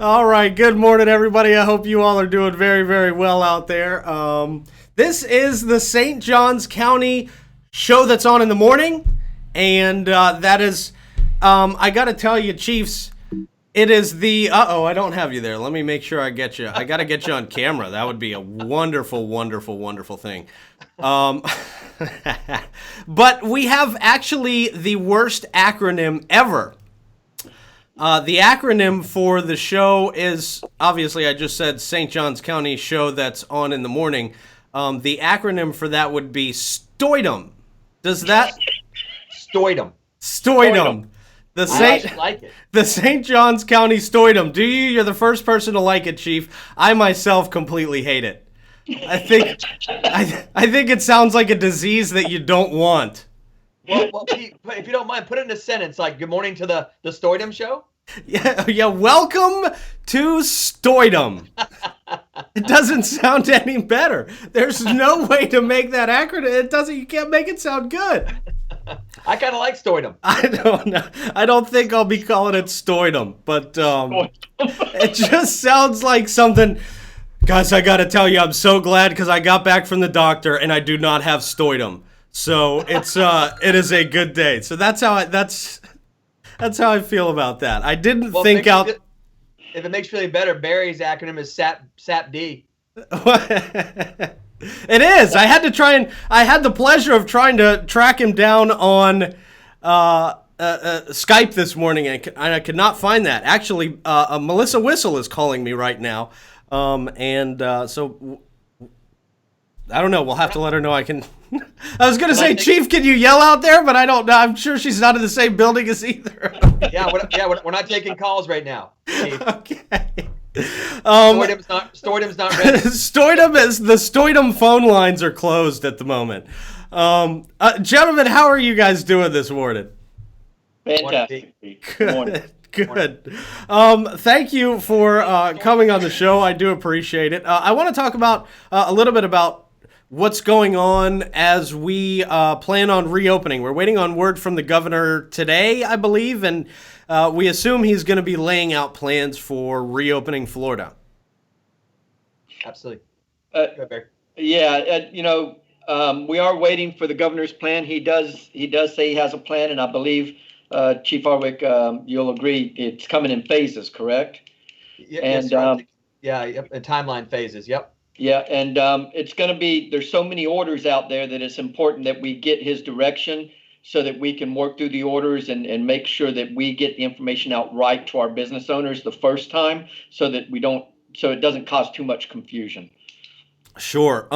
All right. Good morning, everybody. I hope you all are doing very, very well out there. This is the St. Johns County show that's on in the morning, and that is, I got to tell you, Chiefs, it is the. I don't have you there. Let me make sure I get you. I got to get you on camera. That would be a wonderful, wonderful, wonderful thing. Um, but we have actually the worst acronym ever. The acronym for the show is, obviously, I just said St. Johns County show that's on in the morning. The acronym for that would be STOIDM. Does that? Stoidum. STOIDM. The St. Like it. The St. Johns County STOIDM. Do you? You're the first person to like it, Chief. I myself completely hate it. I think it sounds like a disease that you don't want. Well, Pete, if you don't mind, put it in a sentence like "Good morning to the Stoidum show." Yeah. Welcome to STOIDM. It doesn't sound any better. There's no way to make that acronym. It doesn't. You can't make it sound good. I kind of like Stoidum. I don't know. I don't think I'll be calling it STOIDM, but it just sounds like something. Guys, I got to tell you, I'm so glad because I got back from the doctor and I do not have STOIDM. So it is a good day. So that's how I feel about that. I didn't think out. If it makes you feel better, Barry's acronym is SAPD. It is. I had the pleasure of trying to track him down on Skype this morning, and I could not find that. Actually, Melissa Whistle is calling me right now, so I don't know. We'll have to let her know I can. I was going to say, Chief, can you yell out there? But I don't know. I'm sure she's not in the same building as either. We're not taking calls right now, Chief. Okay. Stoidum's not ready. The Stoidum phone lines are closed at the moment. Gentlemen, how are you guys doing this morning? Fantastic. Good. Thank you for coming on the show. I do appreciate it. I want to talk about a little bit about what's going on as we plan on reopening. We're waiting on word from the governor today, I believe, and we assume he's going to be laying out plans for reopening Florida. Absolutely. We are waiting for the governor's plan. He does say he has a plan, and I believe, Chief Hardwick, you'll agree it's coming in phases, correct? Yes, timeline phases. Yep. Yeah, and it's going to be, there's so many orders out there that it's important that we get his direction so that we can work through the orders and make sure that we get the information out right to our business owners the first time so it doesn't cause too much confusion. Sure.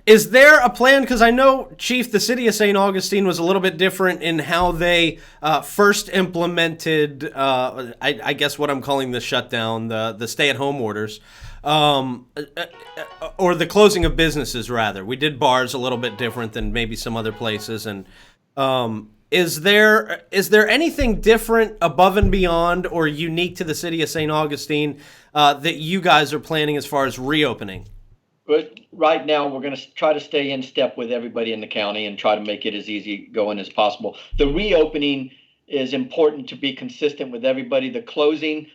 Is there a plan? Because I know, Chief, the city of St. Augustine was a little bit different in how they first implemented, I guess what I'm calling the shutdown, the stay-at-home orders. Or the closing of businesses, rather. We did bars a little bit different than maybe some other places. And is there anything different above and beyond or unique to the city of St. Augustine that you guys are planning as far as reopening? But right now, we're going to try to stay in step with everybody in the county and try to make it as easy going as possible. The reopening is important to be consistent with everybody. The closing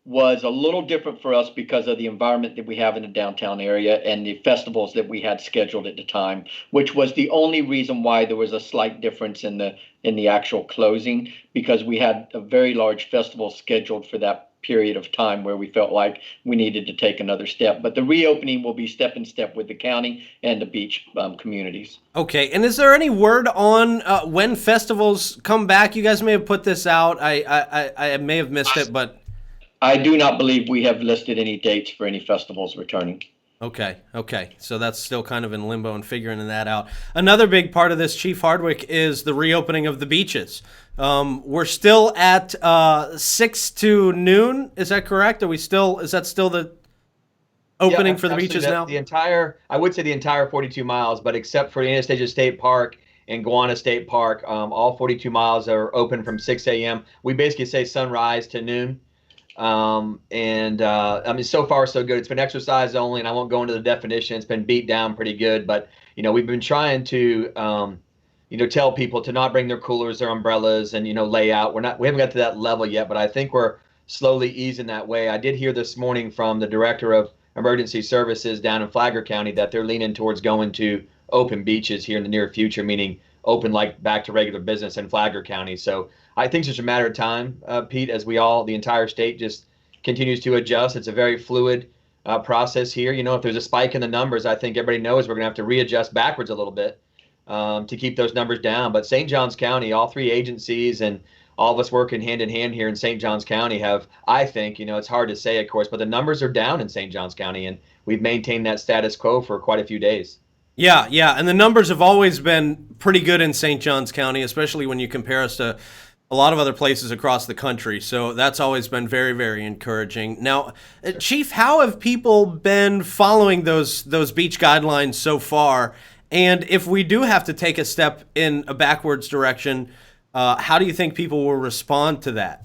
was a little different for us because of the environment that we have in the downtown area and the festivals that we had scheduled at the time, which was the only reason why there was a slight difference in the actual closing, because we had a very large festival scheduled for that period of time where we felt like we needed to take another step. But the reopening will be step in step with the county and the beach communities. Okay, and is there any word on when festivals come back? You guys may have put this out. I may have missed it, but I do not believe we have listed any dates for any festivals returning. Okay. So that's still kind of in limbo and figuring that out. Another big part of this, Chief Hardwick, is the reopening of the beaches. We're still at 6 to noon. Is that correct? Is that still the opening for the beaches now? I would say the entire 42 miles, but except for Anastasia State Park and Guana State Park, all 42 miles are open from 6 a.m. We basically say sunrise to noon. So far so good. It's been exercise only, and I won't go into the definition. It's been beat down pretty good, but we've been trying to tell people to not bring their coolers or umbrellas and lay out. We haven't got to that level yet, but I think we're slowly easing that way. I did hear this morning from the director of emergency services down in Flagler County that they're leaning towards going to open beaches here in the near future, meaning open like back to regular business in Flagler County. So I think it's just a matter of time, Pete, as the entire state just continues to adjust. It's a very fluid process here. If there's a spike in the numbers, I think everybody knows we're going to have to readjust backwards a little bit to keep those numbers down. But St. Johns County, all three agencies and all of us working hand in hand here in St. Johns County have, I think, it's hard to say, of course, but the numbers are down in St. Johns County, and we've maintained that status quo for quite a few days. Yeah, and the numbers have always been pretty good in St. Johns County, especially when you compare us to a lot of other places across the country. So that's always been very, very encouraging. Now, Chief, how have people been following those beach guidelines so far? And if we do have to take a step in a backwards direction, how do you think people will respond to that?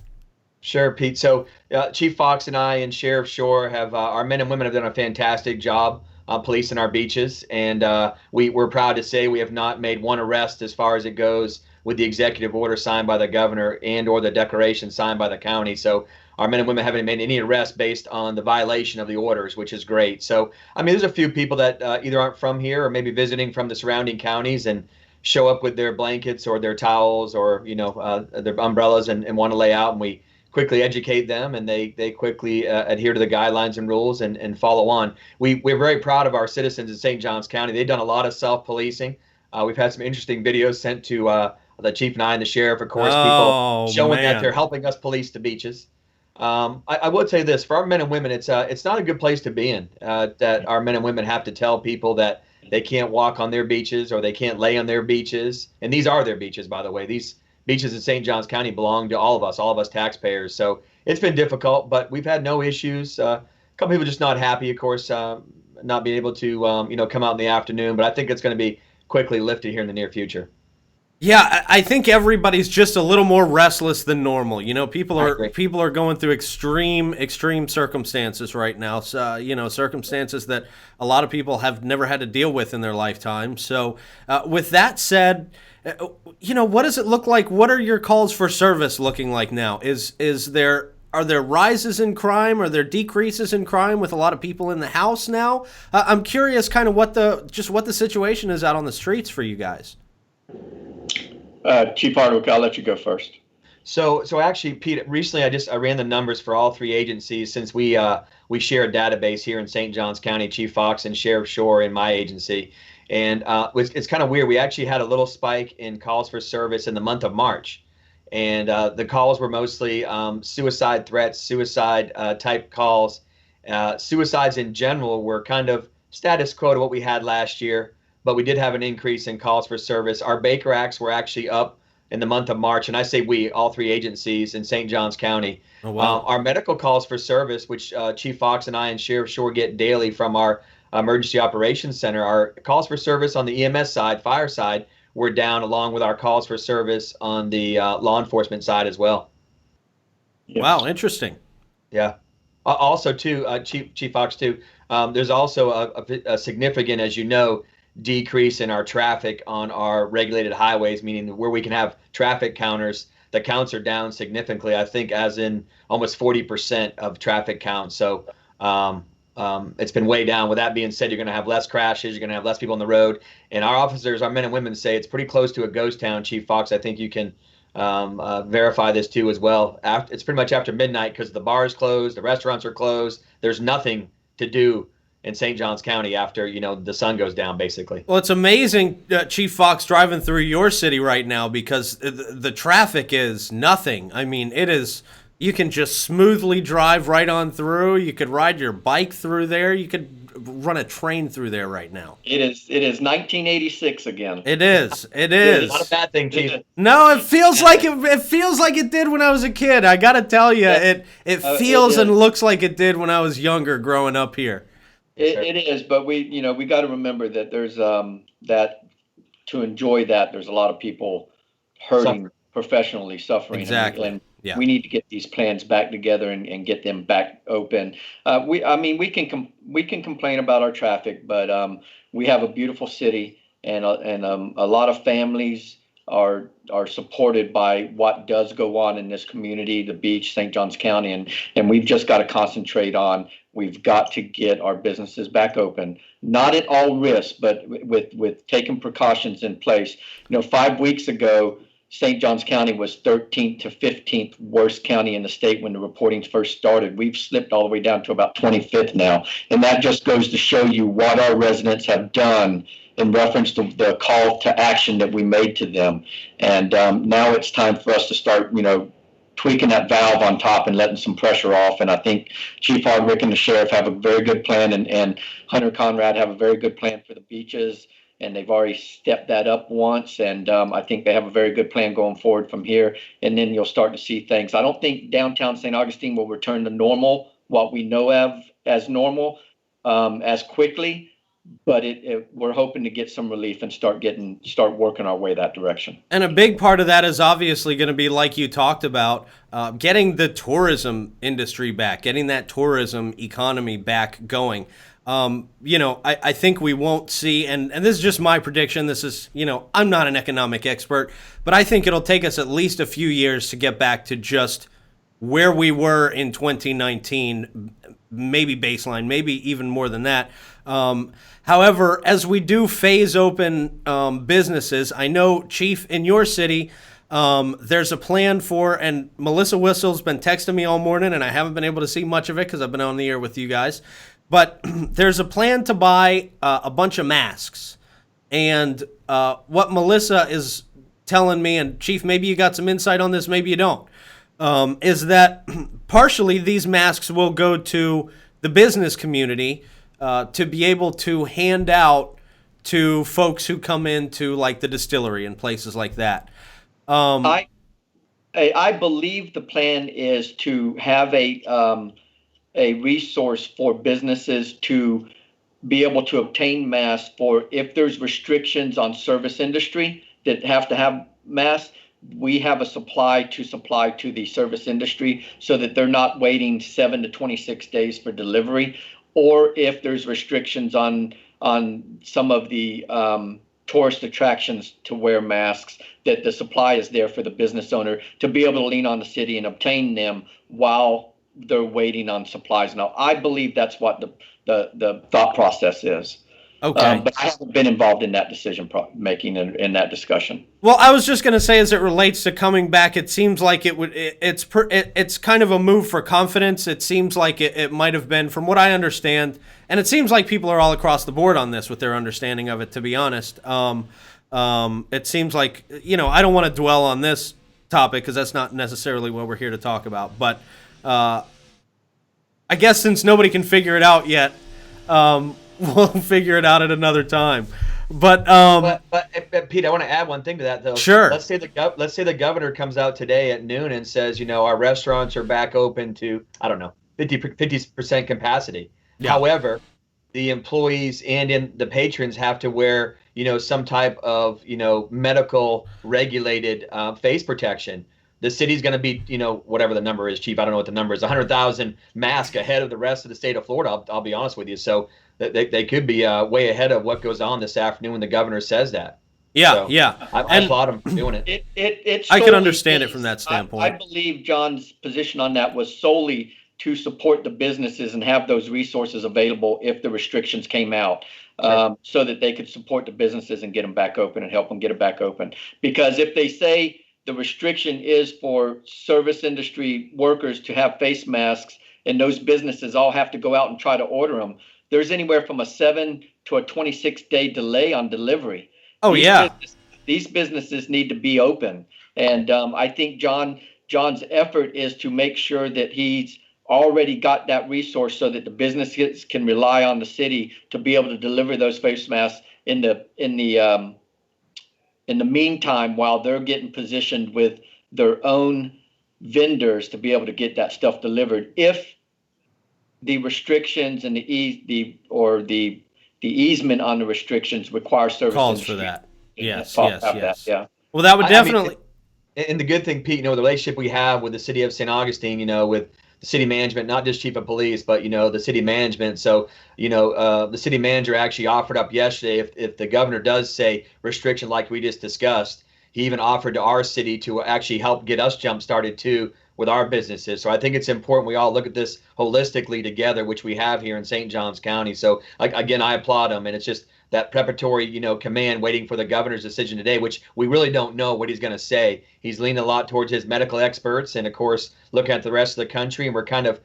Sure, Pete. So Chief Fox and I and Sheriff Shore have, our men and women have done a fantastic job policing our beaches. And we're proud to say we have not made one arrest as far as it goes with the executive order signed by the governor and or the declaration signed by the county. So our men and women haven't made any arrests based on the violation of the orders, which is great. So, there's a few people that either aren't from here or maybe visiting from the surrounding counties and show up with their blankets or their towels or, their umbrellas and want to lay out, and we quickly educate them, and they quickly adhere to the guidelines and rules and follow on. We're very proud of our citizens in St. Johns County. They've done a lot of self-policing. We've had some interesting videos sent to the chief and I and the sheriff, of course, people showing that they're helping us police the beaches. I would say this, for our men and women, it's not a good place to be in, that our men and women have to tell people that they can't walk on their beaches or they can't lay on their beaches. And these are their beaches, by the way. These beaches in St. Johns County belong to all of us taxpayers. So it's been difficult, but we've had no issues. A couple people just not happy, of course, not being able to, come out in the afternoon. But I think it's going to be quickly lifted here in the near future. Yeah, I think everybody's just a little more restless than normal. People are going through extreme circumstances right now. So, circumstances that a lot of people have never had to deal with in their lifetime. So, with that said, what does it look like? What are your calls for service looking like now? Are there rises in crime? Are there decreases in crime with a lot of people in the house now? I'm curious, kind of what the situation is out on the streets for you guys. Chief Hardwick, I'll let you go first. So actually, Pete, recently I ran the numbers for all three agencies since we share a database here in St. Johns County, Chief Fox and Sheriff Shore in my agency. And it's kind of weird. We actually had a little spike in calls for service in the month of March. And the calls were mostly suicide threats, suicide type calls. Suicides in general were kind of status quo to what we had last year. But we did have an increase in calls for service. Our Baker Acts were actually up in the month of March, and I say we, all three agencies in St. Johns County. Oh, wow. Our medical calls for service, which Chief Fox and I and Sheriff Shore get daily from our Emergency Operations Center, our calls for service on the EMS side, fire side, were down along with our calls for service on the law enforcement side as well. Yes. Wow, interesting. Yeah. Also, too, Chief Fox, too, there's also a significant, as you know, decrease in our traffic on our regulated highways, meaning where we can have traffic counters, the counts are down significantly, I think as in almost 40% of traffic counts. So it's been way down. With that being said, you're going to have less crashes, you're going to have less people on the road. And our officers, our men and women say it's pretty close to a ghost town, Chief Fox. I think you can verify this too as well. It's pretty much after midnight because the bars closed, the restaurants are closed. There's nothing to do in St. Johns County after, the sun goes down, basically. Well, it's amazing, Chief Fox, driving through your city right now because the traffic is nothing. I mean, it is, you can just smoothly drive right on through. You could ride your bike through there. You could run a train through there right now. It is 1986 again. It is. It's not a bad thing, Chief. No, it feels like it did when I was a kid. I got to tell you, it feels and looks like it did when I was younger growing up here. It is, but we got to remember that there's that to enjoy that there's a lot of people hurting professionally, suffering. Exactly. And we need to get these plans back together and get them back open. We can complain about our traffic, but we have a beautiful city and a lot of families are supported by what does go on in this community, the beach, St. Johns County, and we've just got to concentrate on. We've got to get our businesses back open, not at all risk, but with taking precautions in place. 5 weeks ago, St. Johns County was 13th to 15th worst county in the state when the reporting first started. We've slipped all the way down to about 25th now. And that just goes to show you what our residents have done in reference to the call to action that we made to them. And now it's time for us to start, tweaking that valve on top and letting some pressure off. And I think Chief Hardwick and the sheriff have a very good plan, and Hunter Conrad have a very good plan for the beaches. And they've already stepped that up once, and I think they have a very good plan going forward from here. And then you'll start to see things. I don't think downtown St. Augustine will return to normal, what we know of as normal, as quickly. But we're hoping to get some relief and start working our way that direction. And a big part of that is obviously going to be, like you talked about, getting the tourism industry back, getting that tourism economy back going. I think we won't see, and this is just my prediction. This is, I'm not an economic expert, but I think it'll take us at least a few years to get back to just where we were in 2019, maybe baseline, maybe even more than that. However, as we do phase open businesses, I know, Chief, in your city, there's a plan for, and Melissa Whistle's been texting me all morning, and I haven't been able to see much of it because I've been on the air with you guys. But there's a plan to buy a bunch of masks. And what Melissa is telling me, and Chief, maybe you got some insight on this, maybe you don't, is that partially these masks will go to the business community to be able to hand out to folks who come into, like, the distillery and places like that. I believe the plan is to have a resource for businesses to be able to obtain masks for if there's restrictions on service industry that have to have masks. We have a supply to the service industry so that they're not waiting 7 to 26 days for delivery. Or if there's restrictions on some of the tourist attractions to wear masks, that the supply is there for the business owner to be able to lean on the city and obtain them while they're waiting on supplies. Now, I believe that's what the thought process is. Okay. But I haven't been involved in that decision making and in that discussion. Well, I was just going to say, as it relates to coming back, it seems like it's kind of a move for confidence. It seems like it might have been, from what I understand, and it seems like people are all across the board on this with their understanding of it, to be honest. It seems like, I don't want to dwell on this topic because that's not necessarily what we're here to talk about. But I guess since nobody can figure it out yet, we'll figure it out at another time. But Pete, I want to add one thing to that, though. Sure. Let's say the governor comes out today at noon and says, our restaurants are back open to, I don't know, 50% capacity. Yeah. However, the employees and the patrons have to wear, some type of, medical regulated face protection. The city's going to be, whatever the number is, Chief, I don't know what the number is, 100,000 masks ahead of the rest of the state of Florida. I'll be honest with you. So they could be way ahead of what goes on this afternoon when the governor says that. Yeah, so yeah. I applaud him for doing it. I can understand it from that standpoint. I believe John's position on that was solely to support the businesses and have those resources available if the restrictions came out, so that they could support the businesses and get them back open and help them get it back open. Because if they say the restriction is for service industry workers to have face masks and those businesses all have to go out and try to order them, there's anywhere from a 7 to a 26-day delay on delivery. These businesses need to be open. And I think John's effort is to make sure that he's already got that resource so that the businesses can rely on the city to be able to deliver those face masks in the meantime, while they're getting positioned with their own vendors to be able to get that stuff delivered. If the restrictions and the easement on the restrictions require service calls industry, for that. Yes. Yeah. Well, that would definitely. And the good thing, Pete, the relationship we have with the city of St. Augustine, with the city management, not just chief of police, but the city management. So the city manager actually offered up yesterday, if the governor does say restriction like we just discussed, he even offered to our city to actually help get us jump started too with our businesses. So I think it's important we all look at this holistically together, which we have here in St. Johns County. So again, I applaud him, and it's just that preparatory, command waiting for the governor's decision today, which we really don't know what he's going to say. He's leaning a lot towards his medical experts, and of course, looking at the rest of the country, and we're kind of,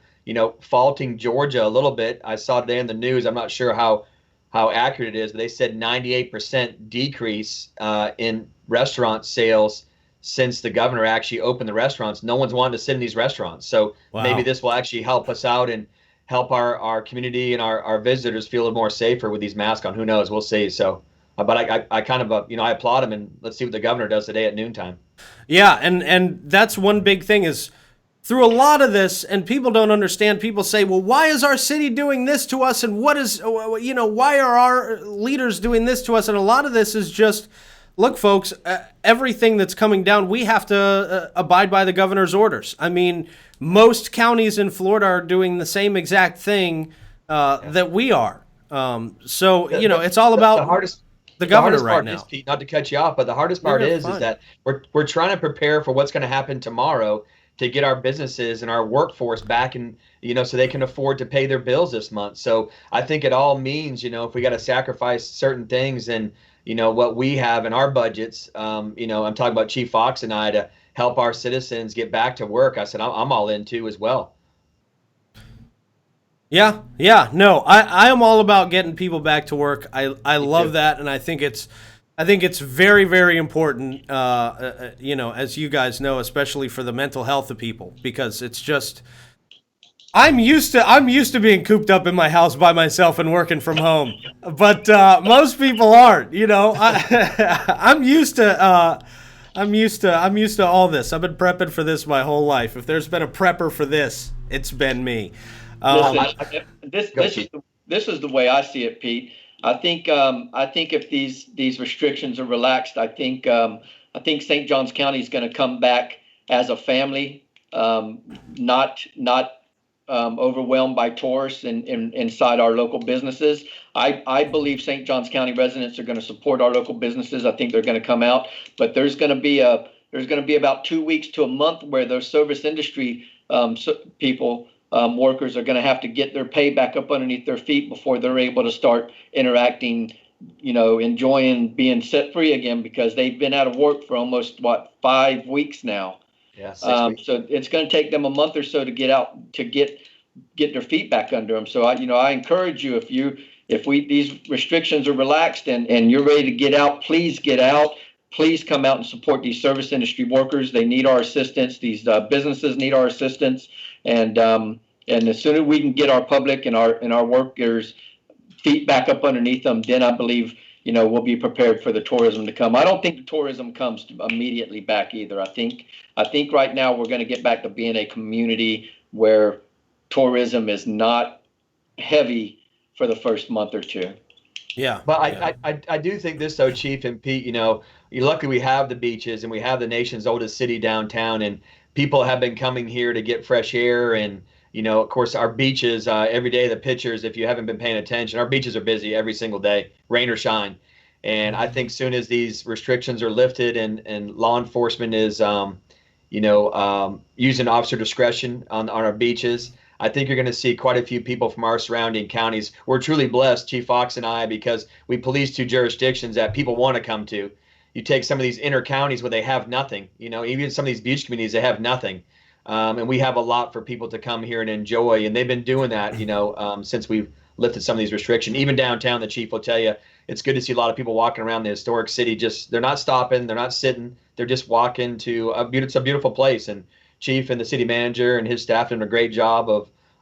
faulting Georgia a little bit. I saw today in the news, I'm not sure how accurate it is, but they said 98% decrease in restaurant sales since the governor actually opened the restaurants. No one's wanted to sit in these restaurants. So maybe this will actually help us out and help our community and our visitors feel a little more safer with these masks on. Who knows? We'll see. So, but I kind of, I applaud him, and let's see what the governor does today at noontime. Yeah, and that's one big thing is through a lot of this, and people don't understand, people say, well, why is our city doing this to us? And why are our leaders doing this to us? And a lot of this is just, look, folks, everything that's coming down, we have to abide by the governor's orders. I mean, most counties in Florida are doing the same exact thing that we are. It's all about the governor right now. Is, Pete, not to cut you off, but the hardest part is that we're trying to prepare for what's going to happen tomorrow to get our businesses and our workforce back, and so they can afford to pay their bills this month. So I think it all means, if we got to sacrifice certain things and what we have in our budgets, I'm talking about Chief Fox and I, to help our citizens get back to work. I said, I'm all in too as well. Yeah. No, I am all about getting people back to work. I love that. And I think it's very, very important, as you guys know, especially for the mental health of people, because it's just, I'm used to being cooped up in my house by myself and working from home, but most people aren't. I'm used to all this. I've been prepping for this my whole life. If there's been a prepper for this, it's been me. This is the way I see it, Pete. I think if these restrictions are relaxed, I think St. Johns County is going to come back as a family, not overwhelmed by tourists inside our local businesses. I believe St. Johns County residents are going to support our local businesses. I think they're going to come out, but there's going to be about 2 weeks to a month where those service industry people. Workers are going to have to get their pay back up underneath their feet before they're able to start interacting, enjoying being set free again, because they've been out of work for almost 5 weeks now. Yeah, 6 weeks. So it's going to take them a month or so to get out, to get their feet back under them. So I encourage you, if these restrictions are relaxed and you're ready to get out, please get out. Please come out and support these service industry workers. They need our assistance. These businesses need our assistance. And as soon as we can get our public and our workers' feet back up underneath them, then I believe we'll be prepared for the tourism to come. I don't think the tourism comes immediately back either. I think right now we're going to get back to being a community where tourism is not heavy for the first month or two. Yeah, but I do think this though, Chief and Pete. Luckily we have the beaches and we have the nation's oldest city downtown, and people have been coming here to get fresh air. And of course, our beaches every day. The pictures, if you haven't been paying attention, our beaches are busy every single day, rain or shine. And I think soon as these restrictions are lifted and law enforcement is using officer discretion on our beaches, I think you're going to see quite a few people from our surrounding counties. We're truly blessed, Chief Fox and I, because we police 2 jurisdictions that people want to come to. You take some of these inner counties where they have nothing, even some of these beach communities, they have nothing. And we have a lot for people to come here and enjoy. And they've been doing that, since we've lifted some of these restrictions. Even downtown, the chief will tell you, it's good to see a lot of people walking around the historic city. They're not stopping, they're not sitting, they're just walking to it's a beautiful place. And Chief and the city manager and his staff doing a great job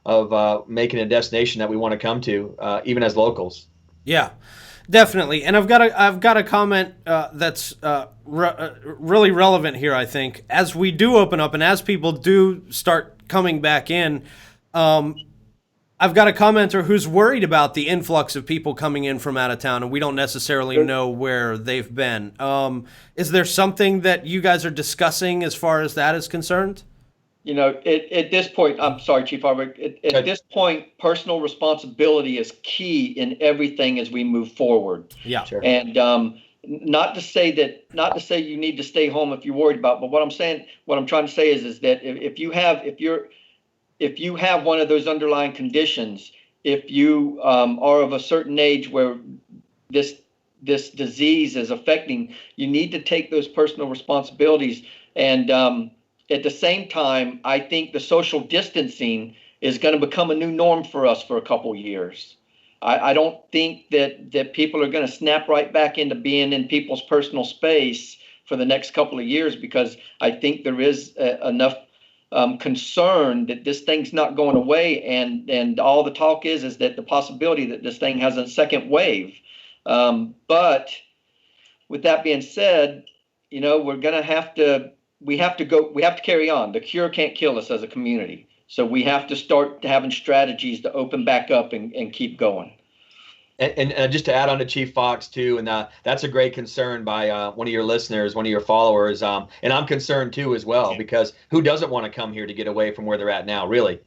of making a destination that we want to come to, even as locals. Yeah, definitely. And I've got a comment that's really relevant here. I think as we do open up and as people do start coming back in, I've got a commenter who's worried about the influx of people coming in from out of town, and we don't necessarily know where they've been. Is there something that you guys are discussing as far as that is concerned? At this point, I'm sorry, Chief Harvick, at this point, personal responsibility is key in everything as we move forward. Yeah. Sure. And, not to say you need to stay home if you're worried about, but what I'm trying to say is that if you have one of those underlying conditions, if you are of a certain age where this disease is affecting, you need to take those personal responsibilities. And at the same time, I think the social distancing is going to become a new norm for us for a couple years. I don't think that people are going to snap right back into being in people's personal space for the next couple of years, because I think there is enough concern that this thing's not going away, and all the talk is that the possibility that this thing has a second wave. But with that being said, we have to carry on. The cure can't kill us as a community. So we have to start having strategies to open back up and keep going. And just to add on to Chief Fox too, and that's a great concern by one of your listeners, one of your followers, and I'm concerned too as well, because who doesn't want to come here to get away from where they're at now, really?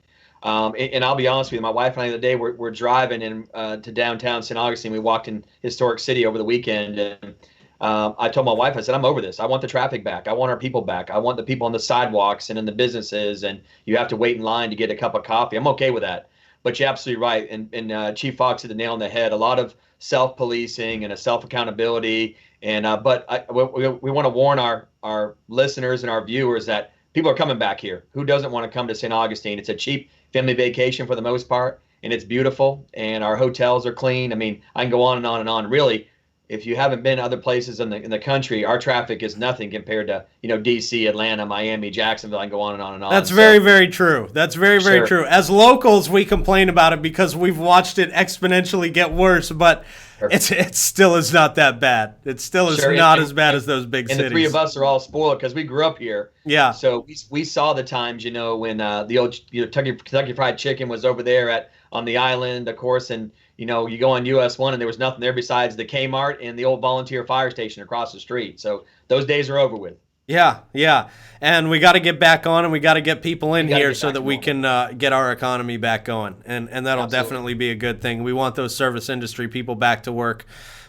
And I'll be honest with you, my wife and I the other day we're driving to downtown St. Augustine. We walked in Historic City over the weekend, and I told my wife, I said, I'm over this. I want the traffic back. I want our people back. I want the people on the sidewalks and in the businesses, and you have to wait in line to get a cup of coffee. I'm okay with that. But you're absolutely right. And Chief Fox hit the nail on the head. A lot of self-policing and a self-accountability. And we want to warn our listeners and our viewers that people are coming back here. Who doesn't want to come to St. Augustine? It's a cheap family vacation for the most part, and it's beautiful, and our hotels are clean. I mean, I can go on and on and on. Really, if you haven't been to other places in the country, our traffic is nothing compared to, DC, Atlanta, Miami, Jacksonville. I can go on and on and on. That's very, very true. That's very, very true. As locals, we complain about it because we've watched it exponentially get worse, but it still is not that bad. It still is not as bad as those big cities. And the three of us are all spoiled because we grew up here. Yeah. So we saw the times, when the old Kentucky Fried Chicken was over there on the island, of course, and you go on US 1 and there was nothing there besides the Kmart and the old volunteer fire station across the street. So those days are over with. Yeah. And we got to get back on, and we got to get people in here so that we can get our economy back going. And that'll definitely be a good thing. We want those service industry people back to work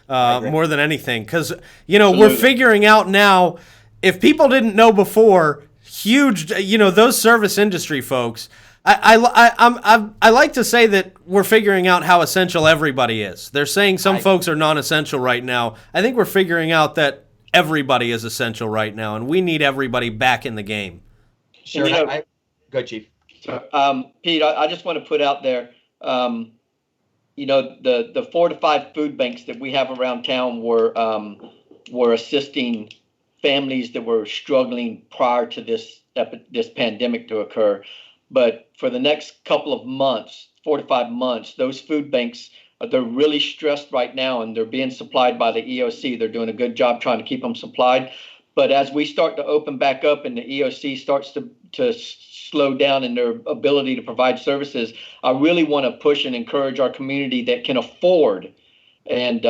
more than anything. Because, we're figuring out now, if people didn't know before, those service industry folks, I like to say that we're figuring out how essential everybody is. They're saying some folks are non-essential right now. I think we're figuring out that everybody is essential right now, and we need everybody back in the game. Sure. Go, Chief. Pete, I just want to put out there, the 4 to 5 food banks that we have around town were assisting families that were struggling prior to this pandemic to occur. But for the next couple of months, 4 to 5 months, those food banks, they're really stressed right now, and they're being supplied by the EOC. They're doing a good job trying to keep them supplied. But as we start to open back up and the EOC starts to slow down in their ability to provide services, I really want to push and encourage our community that can afford and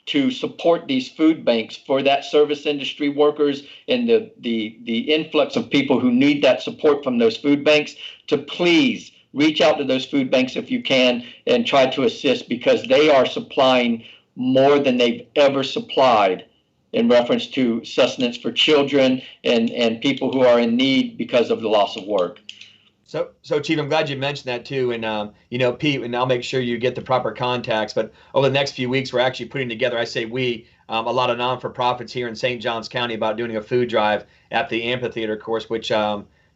to support these food banks for that service industry workers and the influx of people who need that support from those food banks, to please reach out to those food banks if you can and try to assist, because they are supplying more than they've ever supplied in reference to sustenance for children and people who are in need because of the loss of work. So Chief, I'm glad you mentioned that too. And, Pete, and I'll make sure you get the proper contacts. But over the next few weeks, we're actually putting together, I say we, a lot of non-for-profits here in St. Johns County about doing a food drive at the amphitheater course, which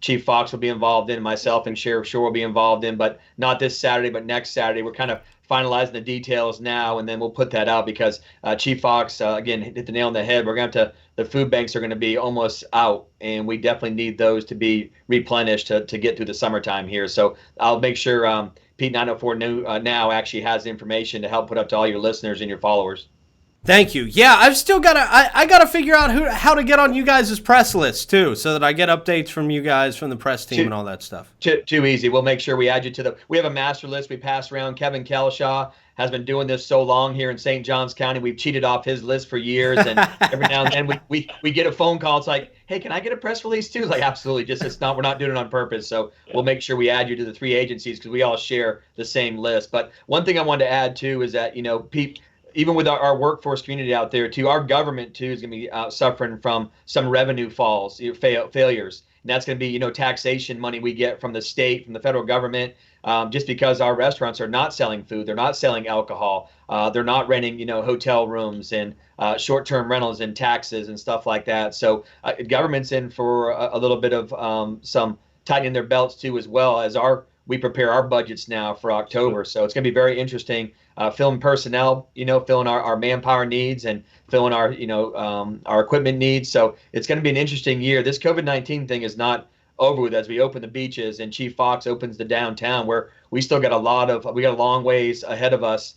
Chief Fox will be involved in, myself and Sheriff Shore will be involved in, but not this Saturday, but next Saturday. We're kind of finalizing the details now, and then we'll put that out because Chief Fox, again, hit the nail on the head. We're going to the food banks are going to be almost out, and we definitely need those to be replenished to get through the summertime here. So I'll make sure Pete 904 now actually has the information to help put up to all your listeners and your followers. Thank you. Yeah, I've still got to I got to figure out how to get on you guys' press list too, so that I get updates from you guys, from the press team and all that stuff. Too easy. We'll make sure we add you to we have a master list we pass around. Kevin Kelshaw has been doing this so long here in St. Johns County. We've cheated off his list for years, and every now and then we get a phone call. It's like, hey, can I get a press release too? It's like, absolutely. We're not doing it on purpose. So we'll make sure we add you to the 3 agencies because we all share the same list. But one thing I wanted to add too is that, Pete, even with our workforce community out there too, our government too is going to be suffering from some revenue falls, failures. And that's going to be, taxation money we get from the state, from the federal government, just because our restaurants are not selling food, they're not selling alcohol, they're not renting, hotel rooms and short-term rentals and taxes and stuff like that. So government's in for a little bit of some tightening their belts too, as well as we prepare our budgets now for October. So it's going to be very interesting. Filling personnel, filling our manpower needs and filling our equipment needs. So it's going to be an interesting year. This COVID-19 thing is not over with as we open the beaches and Chief Fox opens the downtown, where we still got we got a long ways ahead of us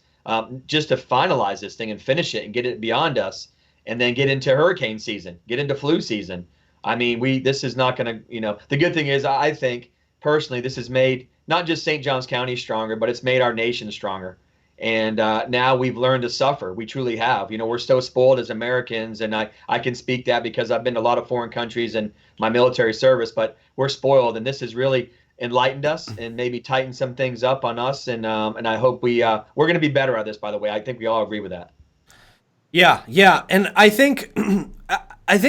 just to finalize this thing and finish it and get it beyond us, and then get into hurricane season, get into flu season. I mean, this is not going to, the good thing is, I think personally, this has made not just St. Johns County stronger, but it's made our nation stronger. And now we've learned to suffer. We truly have. We're so spoiled as Americans, and I can speak that because I've been to a lot of foreign countries in my military service, but we're spoiled, and this has really enlightened us and maybe tightened some things up on us. And I hope we're going to be better at this, by the way. I think we all agree with that. Yeah. And I think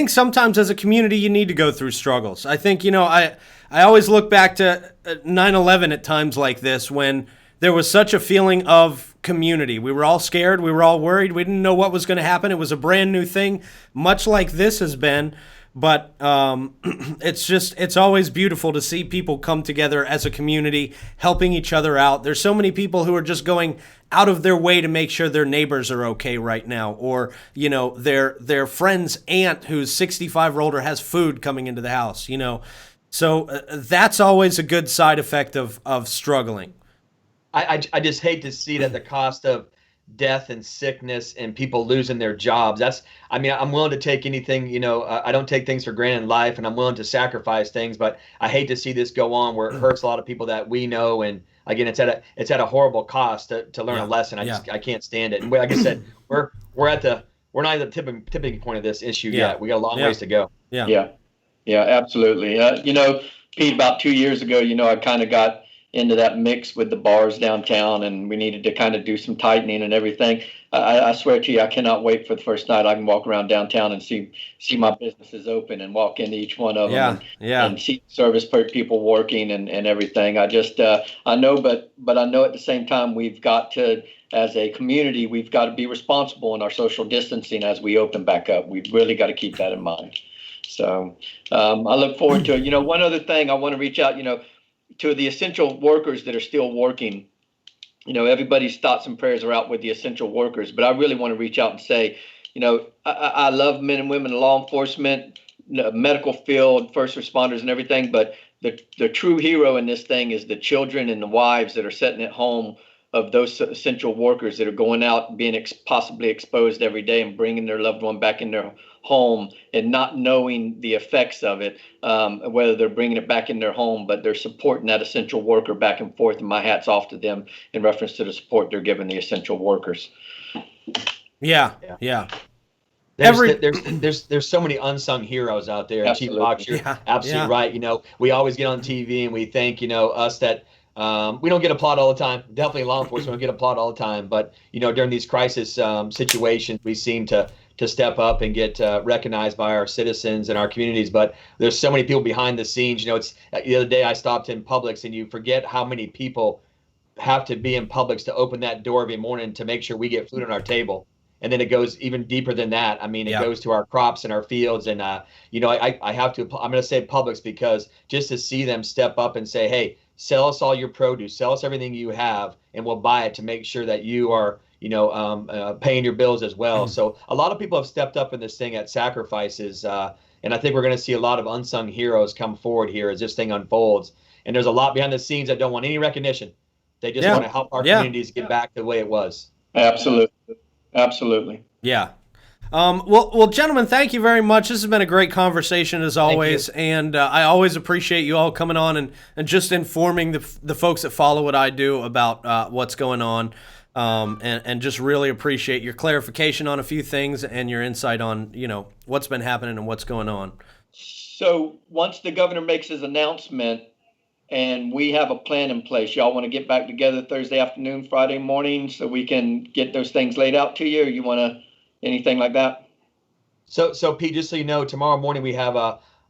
sometimes as a community, you need to go through struggles. I think, I always look back to 9/11 at times like this, when there was such a feeling of community. We were all scared. We were all worried. We didn't know what was going to happen. It was a brand new thing, much like this has been. But it's always beautiful to see people come together as a community, helping each other out. There's so many people who are just going out of their way to make sure their neighbors are okay right now, or their friend's aunt who's 65 or older has food coming into the house. So that's always a good side effect of struggling. I just hate to see it at the cost of death and sickness and people losing their jobs. I'm willing to take anything, I don't take things for granted in life, and I'm willing to sacrifice things, but I hate to see this go on where it hurts a lot of people that we know. And again, it's at a horrible cost to learn a lesson. I can't stand it. And like I said, we're not at the tipping point of this issue yet. We got a long ways to go. Yeah, absolutely. Pete, about 2 years ago, I kind of got into that mix with the bars downtown, and we needed to kind of do some tightening and everything. I swear to you, I cannot wait for the first night I can walk around downtown and see my businesses open and walk into each one of them and see service people working and everything. I just I know, but I know at the same time we've got to, as a community, we've got to be responsible in our social distancing as we open back up. We've really got to keep that in mind. So I look forward to it. One other thing I want to reach out, to the essential workers that are still working. Everybody's thoughts and prayers are out with the essential workers, but I really want to reach out and say, I love men and women in law enforcement, medical field, first responders and everything, but the true hero in this thing is the children and the wives that are sitting at home of those essential workers that are going out being possibly exposed every day and bringing their loved one back in their home and not knowing the effects of it, whether they're bringing it back in their home, but they're supporting that essential worker back and forth. And my hat's off to them in reference to the support they're giving the essential workers. Yeah. There's so many unsung heroes out there. And Chief Fox, you're absolutely right. We always get on TV and we thank, us that we don't get applaud all the time. Definitely law enforcement don't get applaud all the time. But, during these crisis situations, we seem to step up and get recognized by our citizens and our communities. But there's so many people behind the scenes. It's the other day I stopped in Publix, and you forget how many people have to be in Publix to open that door every morning to make sure we get food on our table. And then it goes even deeper than that. I mean, it goes to our crops and our fields. And, I have to, I'm going to say Publix, because just to see them step up and say, hey, sell us all your produce, sell us everything you have, and we'll buy it to make sure that you are, paying your bills as well. So a lot of people have stepped up in this thing at sacrifices. And I think we're going to see a lot of unsung heroes come forward here as this thing unfolds. And there's a lot behind the scenes that don't want any recognition. They just want to help our communities get back to the way it was. Absolutely. Yeah. Well, gentlemen, thank you very much. This has been a great conversation as always, and I always appreciate you all coming on and just informing the folks that follow what I do about what's going on, and just really appreciate your clarification on a few things and your insight on what's been happening and what's going on. So once the governor makes his announcement, and we have a plan in place. Y'all want to get back together Thursday afternoon, Friday morning, so we can get those things laid out to you, or you want to anything like that? So Pete, just so you know, tomorrow morning we have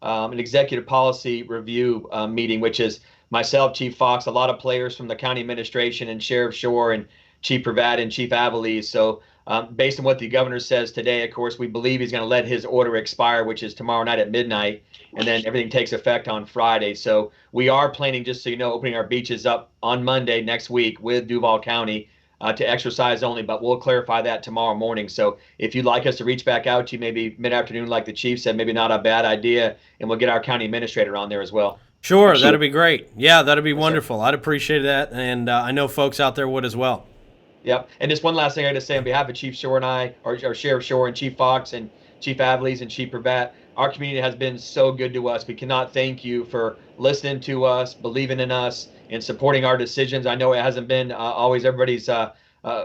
an executive policy review meeting, which is myself, Chief Fox, a lot of players from the county administration, and Sheriff Shore, and Chief Pravat, and Chief Avalese. So based on what the governor says today, of course, we believe he's going to let his order expire, which is tomorrow night at midnight, and then everything takes effect on Friday. So we are planning, just so you know, opening our beaches up on Monday next week with Duval County to exercise only, but we'll clarify that tomorrow morning. So if you'd like us to reach back out to you, maybe mid-afternoon, like the chief said, maybe not a bad idea, and we'll get our county administrator on there as well. Sure, that'd be great. Yeah, that'd be wonderful. I'd appreciate that, and I know folks out there would as well. Yep. And just one last thing I got to say on behalf of Chief Shore and I, or Sheriff Shore and Chief Fox and Chief Avalese and Chief Pravat, our community has been so good to us. We cannot thank you for listening to us, believing in us, and supporting our decisions. I know it hasn't been always everybody's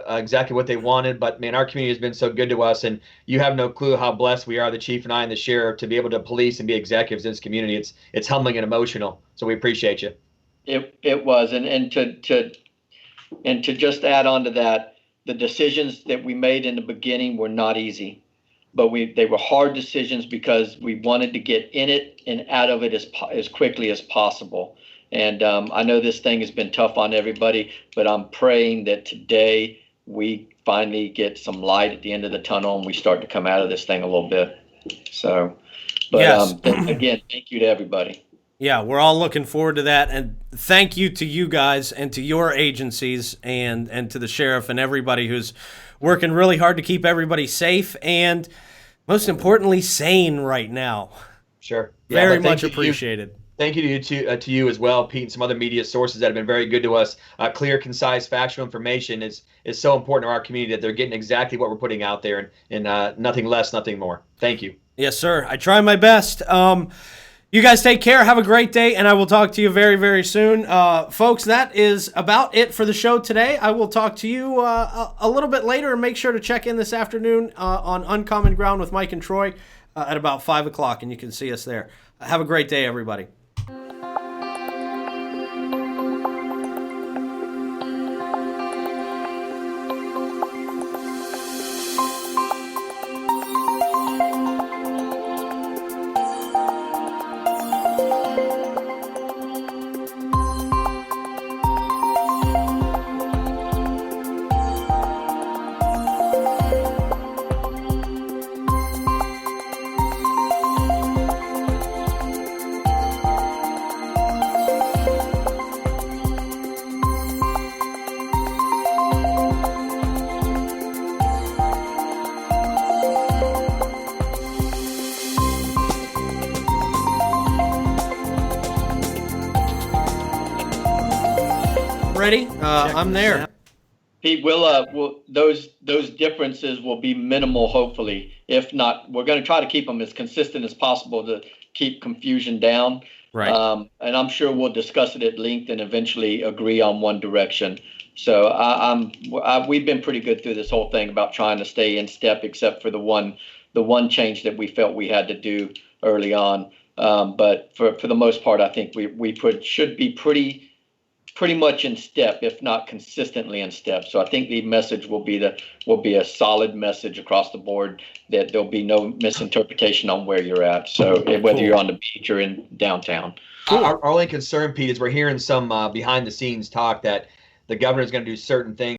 exactly what they wanted, but man, our community has been so good to us, and you have no clue how blessed we are, the chief and I and the sheriff, to be able to police and be executives in this community. It's humbling and emotional. So we appreciate you. It was, and to just add on to that, the decisions that we made in the beginning were not easy, but they were hard decisions because we wanted to get in it and out of it as quickly as possible. And I know this thing has been tough on everybody, but I'm praying that today we finally get some light at the end of the tunnel and we start to come out of this thing a little bit. So, but yes. Again, thank you to everybody. Yeah, we're all looking forward to that, and thank you to you guys and to your agencies and to the sheriff and everybody who's working really hard to keep everybody safe and, most importantly, sane right now. Sure. Very much appreciated. Thank you to you as well, Pete, and some other media sources that have been very good to us. Clear, concise, factual information is so important to our community that they're getting exactly what we're putting out there, and nothing less, nothing more. Thank you. Yes, sir. I try my best. You guys take care. Have a great day, and I will talk to you very, very soon. Folks, that is about it for the show today. I will talk to you a little bit later, and make sure to check in this afternoon on Uncommon Ground with Mike and Troy at about 5 o'clock, and you can see us there. Have a great day, everybody. Ready? I'm there. Pete, those differences will be minimal, hopefully. If not, we're going to try to keep them as consistent as possible to keep confusion down. Right. And I'm sure we'll discuss it at length and eventually agree on one direction. So we've been pretty good through this whole thing about trying to stay in step, except for the one change that we felt we had to do early on. But for the most part, I think we should be pretty much in step, if not consistently in step. So I think the message will be a solid message across the board, that there'll be no misinterpretation on where you're at. So whether you're on the beach or in downtown. Our only concern, Pete, is we're hearing some behind the scenes talk that the governor's going to do certain things